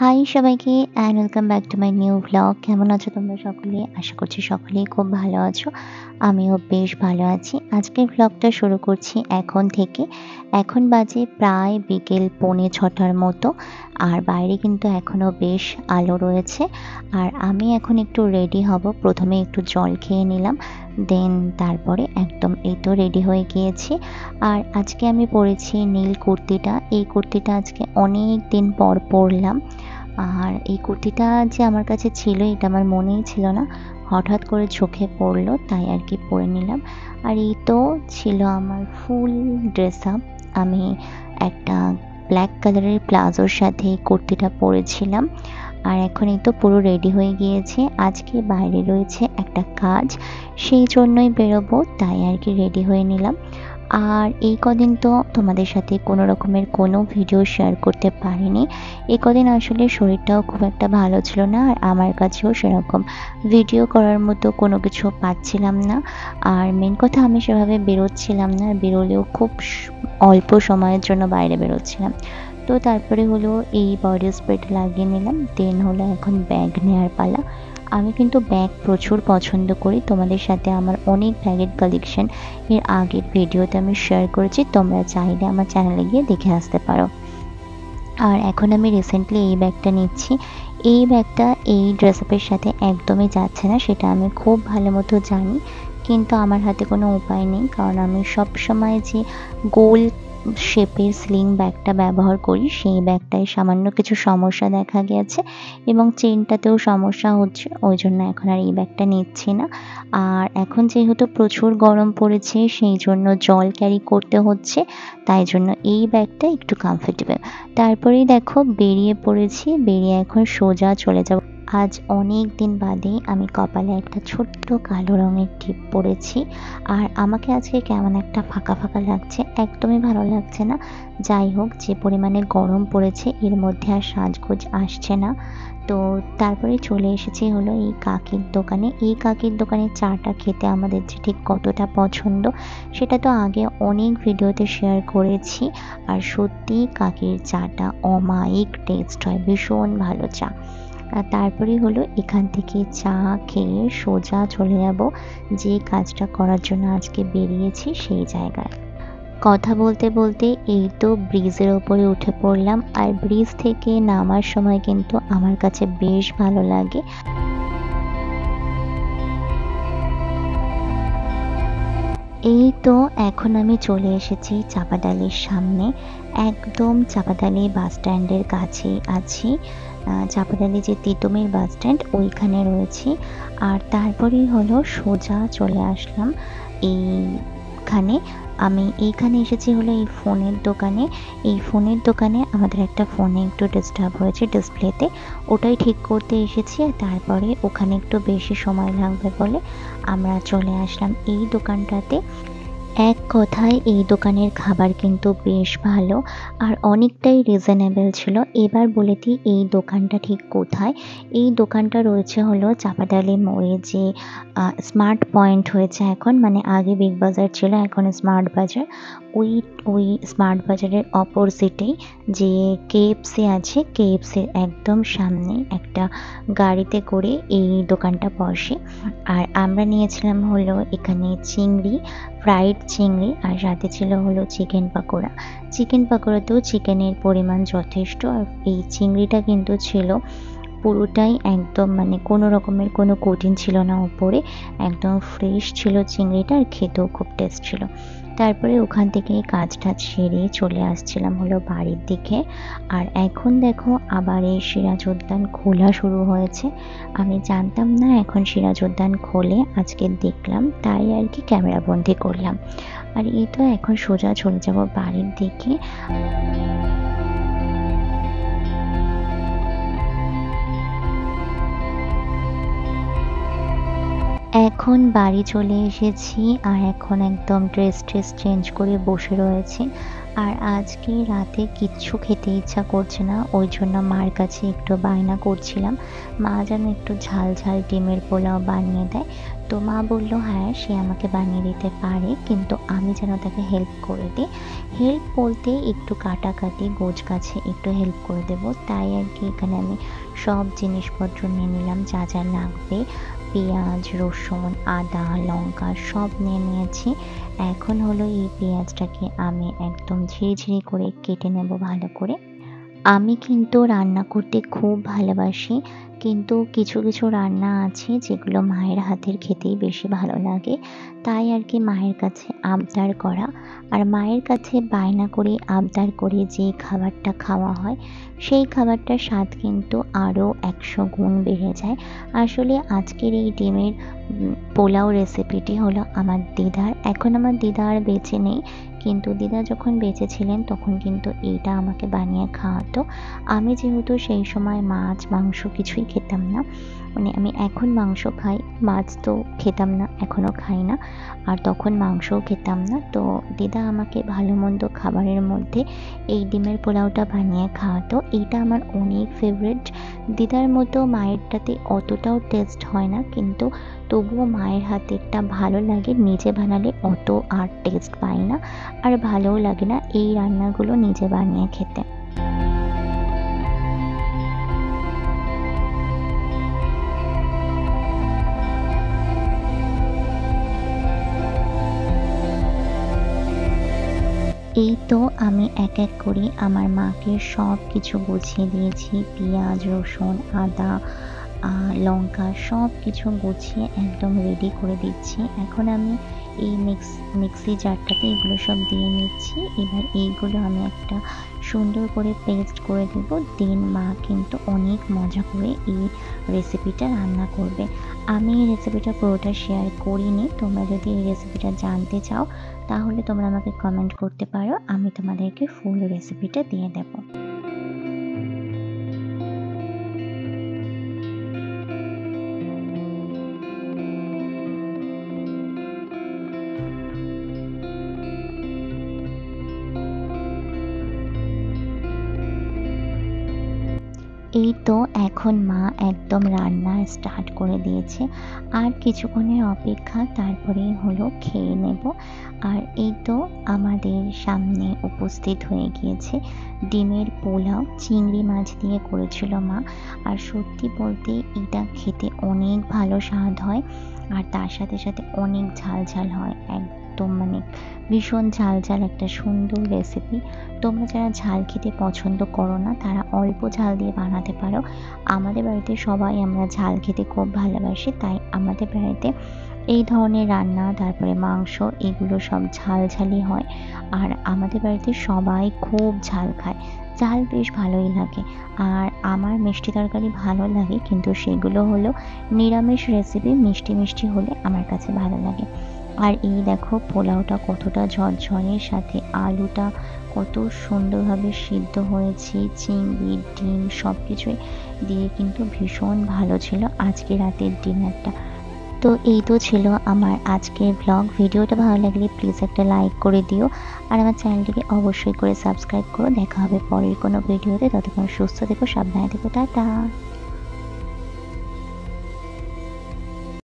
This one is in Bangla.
হাই সবাইকে and welcome back to my new vlog. কেমন আছো তোমরা সকলে? আশা করছি সকলেই খুব ভালো আছো। আমিও বেশ ভালো আছি। আজকের ভ্লগটা শুরু করছি এখন থেকে। এখন বাজে প্রায় বিকেল 6:45 মতো। আর বাইরে কিন্তু এখনও বেশ আলো রয়েছে। আর আমি এখন একটু রেডি হব। প্রথমে একটু জল খেয়ে নিলাম। দেন তারপরে একদম এই তো রেডি হয়ে গিয়েছি। আর আজকে আমি পরেছি নীল কুর্তিটা। এই কুর্তিটা আজকে অনেক দিন পর পরলাম। আর এই কুর্তিটা যে আমার কাছে ছিল এটা আমার মনেই ছিল না। হঠাৎ করে চোখে পড়লো তাই আর কি পরে নিলাম। আর এই তো ছিল আমার ফুল ড্রেস আপ। আমি একটা ব্ল্যাক কালারের প্লাজোর সাথে এই কুর্তিটা পরেছিলাম। আর এখন এই তো পুরো রেডি হয়ে গিয়েছি। আজকে বাইরে রয়েছে একটা কাজ, সেই জন্যই বেরোবো, তাই আর কি রেডি হয়ে নিলাম। আর এই কদিন তো তোমাদের সাথে কোনো রকমের কোনো ভিডিও শেয়ার করতে পারিনি। এই কদিন আসলে শরীরটাও খুব একটা ভালো ছিল না, আর আমার কাছেও সেরকম ভিডিও করার মতো কোনো কিছু পাচ্ছিলাম না। আর মেন কথা, আমি সেভাবে বেরোচ্ছিলাম না, আর বেরোলেও খুব অল্প সময়ের জন্য বাইরে বেরোচ্ছিলাম। তো তারপরে হলো এই বডি স্প্রেটা লাগিয়ে নিলাম। দেন হলো এখন ব্যাগ নেওয়ার পালা। আমি কিন্তু ব্যাগ প্রচুর পছন্দ করি। তোমাদের সাথে আমার অনেক ব্যাগের কালেকশন এর আগের ভিডিওতে আমি শেয়ার করেছি, তোমরা চাইলে আমার চ্যানেলে গিয়ে দেখে আসতে পারো। আর এখন আমি রিসেন্টলি এই ব্যাগটা নিচ্ছি। এই ব্যাগটা এই ড্রেস আপের সাথে একদমই যাচ্ছে না, সেটা আমি খুব ভালো মতো জানি, কিন্তু আমার হাতে কোনো উপায় নেই, কারণ আমি সব সময় যে গোল শেপের স্লিং ব্যাগটা ব্যবহার করি, সেই ব্যাগটায় সামান্য কিছু সমস্যা দেখা গেছে এবং চেনটাতেও সমস্যা হচ্ছে, ওই জন্য এখন আর এই ব্যাগটা নিচ্ছি না। আর এখন যেহেতু প্রচুর গরম পড়েছে, সেই জন্য জল ক্যারি করতে হচ্ছে, তাই জন্য এই ব্যাগটা একটু কমফোর্টেবল। তারপরেই দেখো বেরিয়ে পড়েছি, বেরিয়ে এখন সোজা চলে যাব। আজ অনেক দিন বাদে আমি কপালে একটা ছোট্ট কালো রঙের টিপ পরেছি। আর আমাকে আজকে কেমন একটা ফাঁকা ফাঁকা লাগছে, একদমই ভালো লাগছে না। যাই হোক, যে পরিমাণে গরম পড়েছে এর মধ্যে আর সাজগোজ আসছে না। তো তারপরে চলে এসেছি হলো এই কাকির দোকানে। এই কাকির দোকানের চাটা খেতে আমাদের যে ঠিক কতটা পছন্দ, সেটা তো আগে অনেক ভিডিওতে শেয়ার করেছি। আর সত্যিই কাকির চাটা অমায়িক টেস্ট হয়, ভীষণ ভালো চা। আর তারপরেই হলো এখান থেকে চা খেয়ে সোজা চলে যাব যে কাজটা করার জন্য আজকে বেরিয়েছি সেই জায়গায়। কথা বলতে বলতে এই তো ব্রিজের ওপরে উঠে পড়লাম। আর ব্রিজ থেকে নামার সময় কিন্তু আমার কাছে বেশ ভালো লাগে। এই তো এখন আমি চলে এসেছি চাপাডালির সামনে। একদম চাপাডালি বাস স্ট্যান্ডের কাছেই আছি। চাপাডালি যে তিতুমির বাস স্ট্যান্ড ওইখানে রয়েছি। আর তারপরেই হলো সোজা চলে আসলাম এইখানে। আমি এইখানে এসেছি হলো এই ফোনের দোকানে। এই ফোনের দোকানে আমাদের একটা ফোনে একটু ডিস্টার্ব হয়েছে ডিসপ্লেতে, ওটাই ঠিক করতে এসেছি। আর তারপরে ওখানে একটু বেশি সময় লাগবে বলে আমরা চলে আসলাম এই দোকানটাতে। এক কথায় এই দোকানের খাবার কিন্তু বেশ ভালো, আর অনেকটাই রিজনেবল ছিল। এবার বলে দিই এই দোকানটা ঠিক কোথায়। এই দোকানটা রয়েছে হলো চাপাডালি মোড়ে, যে স্মার্ট পয়েন্ট হয়েছে এখন, মানে আগে বিগ বাজার ছিল, এখন স্মার্ট বাজার। ওই ওই স্মার্ট বাজারের অপোজিটেই যে কেএফসি আছে, কেএফসির একদম সামনে একটা গাড়িতে করে এই দোকানটা বসে। আর আমরা নিয়েছিলাম হলো এখানে চিংড়ি, ফ্রাইড চিংড়ি, আর সাথে ছিল হলো চিকেন পাকোড়া। চিকেন পাকোড়াতেও চিকেনের পরিমাণ যথেষ্ট। আর এই চিংড়িটা কিন্তু ছিল পুরোটাই একদম, মানে কোনো রকমের কোনো কোটিং ছিল না ওপরে, একদম ফ্রেশ ছিল চিংড়িটা, আর খেতেও খুব টেস্ট ছিল। তারপরে ওখান থেকে কাজটা সেরে চলে আসছিলাম হলো বাড়ির দিকে। আর এখন দেখো আবার এই সিরাজ উদ্যান খোলা শুরু হয়েছে। আমি জানতাম না এখন সিরাজ উদ্যান খোলে, আজকে দেখলাম, তাই আর কি ক্যামেরা বন্দি করলাম। আর এই তো এখন সোজা চলে যাব বাড়ির দিকে। এখন বাড়ি চলে এসেছি, আর এখন একদম ড্রেস চেঞ্জ করে বসে রয়েছি। আর আজকে রাতে কিচ্ছু খেতে ইচ্ছা করছে না, ওই জন্য মার কাছে একটু বায়না করছিলাম মা যেন একটু ঝাল ঝাল ডিমের পোলাও বানিয়ে দেয়। তো মা বলল হ্যাঁ সে আমাকে বানিয়ে দিতে পারে, কিন্তু আমি যেন তাকে হেল্প করে দিই। হেল্প বলতে একটু কাটাকাটি গোছগাছে একটু হেল্প করে দেবো, তাই আর কি এখানে আমি সব জিনিসপত্র নিয়ে নিলাম যা যা লাগবে। পেঁয়াজ, রসুন, আদা, লঙ্কা সব নিয়ে নিয়েছি। এখন হলো এই পেঁয়াজটাকে আমি একদম ঝিরিঝিরি করে কেটে নেব ভালো করে। আমি কিন্তু রান্না করতে খুব ভালোবাসি, কিন্তু কিছু কিছু রান্না আছে যেগুলো মায়ের হাতের খেতেই বেশি ভালো লাগে। তাই আর কি মায়ের কাছে আবদার করা। আর মায়ের কাছে বায়না করে আবদার করে যে খাবারটা খাওয়া হয়, সেই খাবারটার স্বাদ কিন্তু আরও ১০০ গুণ বেড়ে যায়। আসলে আজকের এই ডিমের পোলাও রেসিপিটি হলো আমার দিদার। এখন আমার দিদা আর বেঁচে নেই, কিন্তু দিদা যখন বেঁচে ছিলেন তখন কিন্তু এইটা আমাকে বানিয়ে খাওয়াতো। আমি যেহেতু সেই সময় মাছ, মাংস কিছুই খেতাম না, মানে আমি এখন মাংস খাই, মাছ তো খেতাম না, এখনও খাই না। আর তখন মাংসও খেতাম না। তো দিদা আমাকে ভালো মন্দ খাবারের মধ্যে এই ডিমের পোলাওটা বানিয়ে খাওয়াতো। এইটা আমার অনেক ফেভারিট। দিদার মতো মায়েরটাতে অতটাও টেস্ট হয় না, কিন্তু তবুও মায়ের হাতেরটা ভালো লাগে। নিজে বানালে অত আর টেস্ট পাই না, আর ভালোও লাগে না এই রান্নাগুলো নিজে বানিয়ে খেতে। এই তো আমি এক এক করে আমার মাকে সব কিছু বুঝিয়ে দিয়েছি। পেঁয়াজ, রসুন, আদা, লঙ্কা সব কিছু গুছিয়ে একদম রেডি করে দিচ্ছি। এখন আমি এই মিক্সি জারটাতে এগুলো সব দিয়ে নিচ্ছি। এবার এইগুলো আমি একটা সুন্দর করে পেস্ট করে দেবো। দেন মা কিন্তু অনেক মজা করে এই রেসিপিটা রান্না করবে। আমি এই রেসিপিটা পুরোটা শেয়ার করিনি। তোমরা যদি এই রেসিপিটা জানতে চাও তাহলে তোমরা আমাকে কমেন্ট করতে পারো, আমি তোমাদেরকে ফুল রেসিপিটা দিয়ে দেবো। এই তো এখন মা একদম রান্না স্টার্ট করে দিয়েছে। আর কিছুক্ষণের অপেক্ষা, তারপরেই হলো খেয়ে নেব। আর এই তো আমাদের সামনে উপস্থিত হয়ে গিয়েছে ডিমের পোলাও। চিংড়ি মাছ দিয়ে করেছিল মা। আর সত্যি বলতে এটা খেতে অনেক ভালো স্বাদ হয়, আর তার সাথে সাথে অনেক ঝাল ঝাল হয়। একদম মানে ভীষণ ঝাল ঝাল একটা সুন্দর রেসিপি। তোমরা যারা ঝাল খেতে পছন্দ করো না তারা অল্প ঝাল দিয়ে বানাতে পারো। আমাদের বাড়িতে সবাই আমরা ঝাল খেতে খুব ভালোবাসি, তাই আমাদের বাড়িতে এই ধরনের রান্না, তারপরে মাংস, এগুলো সব ঝাল ঝালই হয়। আর আমাদের বাড়িতে সবাই খুব ঝাল খায়। ঝাল বেশ ভালোই লাগে। আর আমার মিষ্টি তরকারি ভালো লাগে, কিন্তু সেগুলো হলো নিরামিষ রেসিপি। মিষ্টি মিষ্টি হলে আমার কাছে ভালো লাগে। আর এই দেখো পোলাওটা কতটা ঝরঝরে, সাথে আলুটা কত সুন্দরভাবে সিদ্ধ হয়েছে। চিংড়ি, ডিম সব কিছুই দিয়ে কিন্তু ভীষণ ভালো ছিল আজকে রাতের ডিনারটা। তো এই তো ছিল আমার আজকের ব্লগ। ভিডিওটা ভালো লাগলে প্লিজ একটা লাইক করে দিও, আর আমার চ্যানেলটিকে অবশ্যই করে সাবস্ক্রাইব করো। দেখা হবে পরের কোনো ভিডিওতে। ততক্ষণ সুস্থ থেকো, সাবধানে থেকো, টাটা।